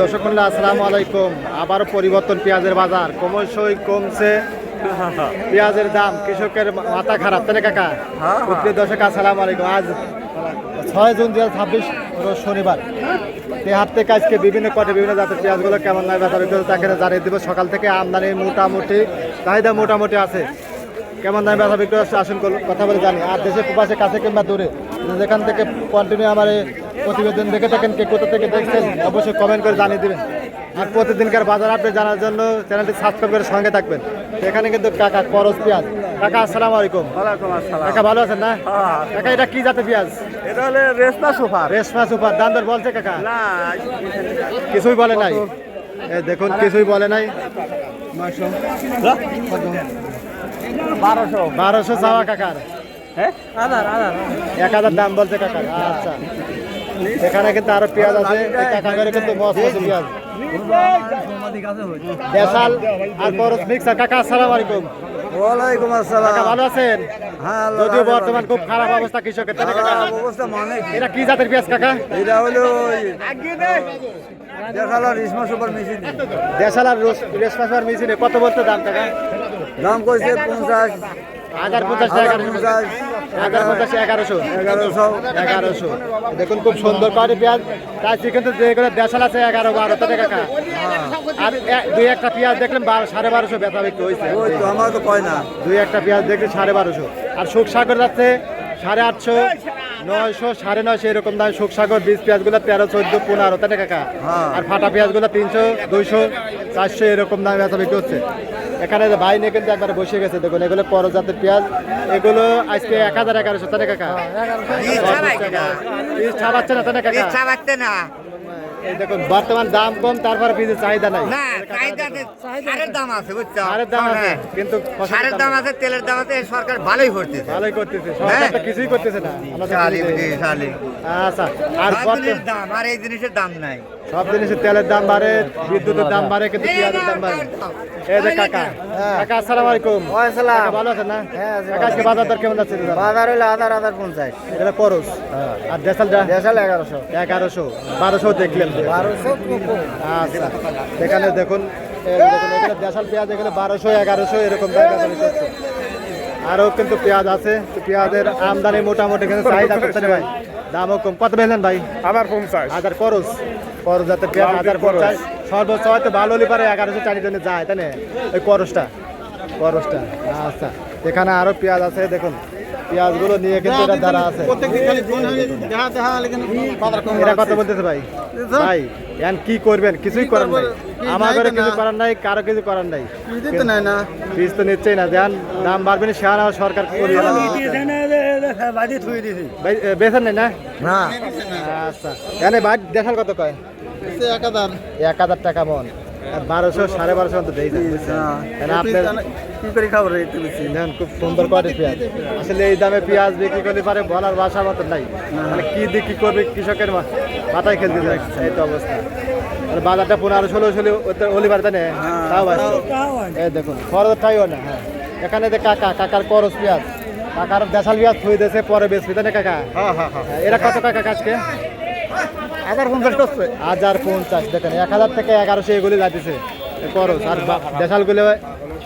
দর্শক মণ্ডলী আসসালামু আলাইকুম। আবারও পরিবর্তন পেঁয়াজের বাজার ক্রমশই কমছে পেঁয়াজের দাম, কৃষকের মাথা খারাপ তাই না কাকা? দর্শক আসসালামু আলাইকুম। আজ 6 জুন 2026 রোজ শনিবার। এই হাট থেকে আজকে বিভিন্ন কটে বিভিন্ন জাতের পেঁয়াজগুলো কেমন লাগে বেচা বিক্রি তাকে জানিয়ে দেবো। সকাল থেকে আমদানি মোটামুটি চাহিদা মোটামুটি আছে, কেমন দামে বেচা বিক্রি হচ্ছে আসুন কথা বলে জানি। আর দেশের প্রবাসের কাছে কিংবা দূরে যেখান থেকে কন্টিনিউ আমার এই প্রতিবেদন দেখে থাকেন, কে কোথা থেকে দেখছেন অবশ্যই কমেন্ট করে জানিয়ে দেবেন। আর প্রতিদিনকার বাজার আপডেট জানার জন্য চ্যানেলটি সাবস্ক্রাইব করে সঙ্গে থাকবেন। এখানে কিন্তু কাকা করজ পেঁয়াজ। কাকা আসসালামু আলাইকুম। কাকা ভালো আছেন না? কাকা এটা কি জাতের পেঁয়াজ? এটা হলে রেশমা সুপার। রেশমা সুপার। দাম দর বলছে কাকা? কিছুই বলে নাই। এই দেখুন কিছুই বলে নাই। 1200 চাওয়া কাকার। 1000 দাম বলছে কাকার। আচ্ছা, এখানে কিন্তু আরো পেঁয়াজ আছে। কাকার কিন্তু মস্ত পেঁয়াজ দেশাল আর করজ মিক্সার। কাকা আসসালামু আলাইকুম। ওয়ালাইকুম আসসালাম। কাকা ভালো আছেন? হ্যাঁ, যদিও বর্তমান খুব খারাপ অবস্থা কৃষকের, তাই না কাকা? অবস্থা মানে এটা কি জাতের পেঁয়াজ কাকা? এটা হলো দেখালা রেশমা সুপার মেশিন। দেশাল আর রেশমা সুপার মেশিনে কত বলতে দাম কাকা? দাম কইছে 50, 1050 টাকা। 1150, 1100। দেখুন খুব সুন্দর করে পেঁয়াজ। তাই কিন্তু যেগুলো দেশাল আছে 11-12 তাই কাকা? আর দুই একটা পেঁয়াজ দেখলেন 1250 বেচা বিক্রি হয়েছে। ওই তো আমার তো কয় না। দুই একটা পেঁয়াজ দেখলে 1250। আর শুকসাগর যাচ্ছে 850, 900, 950 এরকম দাম। শুকসাগর বীজ পেঁয়াজগুলো 13, 14, 15 তাই না কাকা? আর ফাটা পেঁয়াজগুলো 300, 200, 400 এরকম দামে বেচা বিক্রি হচ্ছে। এখানে ভাই নিয়ে কিন্তু একবারে বসে গেছে। দেখুন এগুলো করজ জাতের পেঁয়াজ। এগুলো আজকে 1000, 1100 তাই না কাকা? বীজ ছাড়াচ্ছে না তাই না কাকা? এই দেখুন বর্তমান দাম কম, তারপরে বীজের চাহিদা নাই। সারের দাম আছে, বুঝছো? সারের দাম আছে কিন্তু সারের দাম আছে, তেলের দাম আছে। সরকার ভালোই করতেছে, ভালোই করতেছে। সরকার তো কিছুই করতেছে না। আচ্ছা, আর দাম আর এই জিনিসের দাম নাই। সব জিনিসের তেলের দাম বাড়ে, বিদ্যুতের দাম বাড়ে, কিন্তু পেঁয়াজের দাম বাড়ে। এই যে কাকা। কাকা আসসালামু আলাইকুম। কাকা ভালো আছেন না? কাকা আজকে বাজার দর কেমন যাচ্ছে? বাজার হইলো 1050। এটা করজ। আর দেশালটা? দেশাল 1100। 1100, 1200 দেখলেন। 1200। আচ্ছা, এখানে দেখুন এখানে দেশাল পেঁয়াজ এগুলো 1200, 1100 এরকম দাম বেচা হচ্ছে। আরও কিন্তু পেঁয়াজ আছে। পেঁয়াজের আমদানি মোটামুটি কিন্তু চাহিদা করতে নেই ভাই, দামও কম। কত বেচলেন ভাই? 1050 করজ যাতে পেঁয়াজ 1050। সর্বোচ্চ হয়তো ভালো হলে পারে 1100 চারিজনে যায় তাই না ওই করজটা। আচ্ছা, এখানে আরো পেঁয়াজ আছে। দেখুন পেঁয়াজগুলো নিয়ে কিন্তু এটা দ্বারা আছে। এটা কত বলতেছে ভাই? ভাই এখন কি করবেন? কিছুই করার নাই। আমাদের কিছু করার নাই, কারো কিছু করার নাই। বীজ তো নিচ্ছেই না। দেন দাম বাড়বে না, সেখানে সরকার বেছেন নাই না? আচ্ছা, এখানে ভাই দেখার কত কয়? 1000 টাকা মন। 1200, 1250 তো দেই আপনার কি করে খাবো রে? দেখেন খুব সুন্দর কোয়ালিটির পেঁয়াজ। আসলে এই দামে পেঁয়াজ বিক্রি করতে পারে বলার ভাষার মতো নাই। মানে কি দিয়ে কি করবে কৃষকের মাথায় খেলতে যাচ্ছে এই তো অবস্থা। মানে বাজারটা 15-16 হলি পারে তাই না? তাও ভাই এই দেখুন খরচটাইও না। হ্যাঁ, এখানে যে কাকার করজ পেঁয়াজ, কাকার দেশাল পেঁয়াজ থুই দিয়েছে পরে বেচবি তাই না কাকা? এরা কত টাকা কাজকে? 1050 1050। দেখেন 1000 থেকে 1100 এগুলি লাগতেছে করজ। আর দেশালগুলো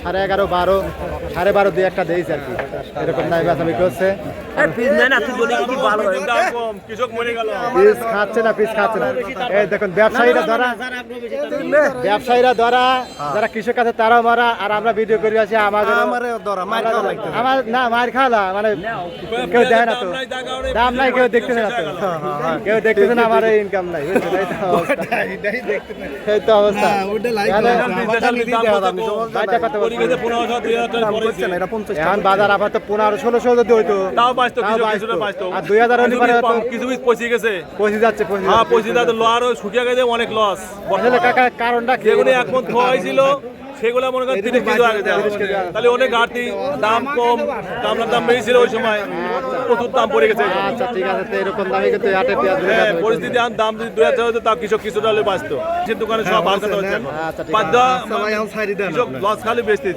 11.5, 12, 12.5 দুই একটা দিয়েছে আর কি। এরকম দামে বেচা বিক্রি হচ্ছে। পিস খাচ্ছে না। এই দেখুন ব্যবসায়ীরা ধরা যারা কৃষক আছে তারাও মারা। আর আমরা ভিডিও করে আছি আমার না মার খাওয়া, মানে কেউ দেয় না তো, দাম নাই, কেউ দেখতেছে না তো, কেউ দেখতেছে না, আমার ইনকাম নাই। এই তো অবস্থা। এখন বাজার আবার তো 1500-1600 যদি হইতো আর 2000 হলে পারে কিছু পচে গেছে, পচে যাচ্ছে। শুকিয়ে গেছে, অনেক লস। কাকা কারণটা কি? যেগুলো এক মন খাওয়া হয়েছিল সেগুলো মনে করেন 30 কেজি আগে দেওয়া, তাহলে অনেক ঘাটতি। দাম কম, কামলার দাম বেশি ছিল ওই সময়, প্রচুর দাম পড়ে গেছে। আচ্ছা ঠিক আছে, তো এরকম দামে কিন্তু হাটে পেঁয়াজ পরিস্থিতি দাম যদি 2000 হতো তা কিছুটা হলে বাঁচতো। সে দোকানে সব ভাগ হচ্ছে, লস খালি বেচতে।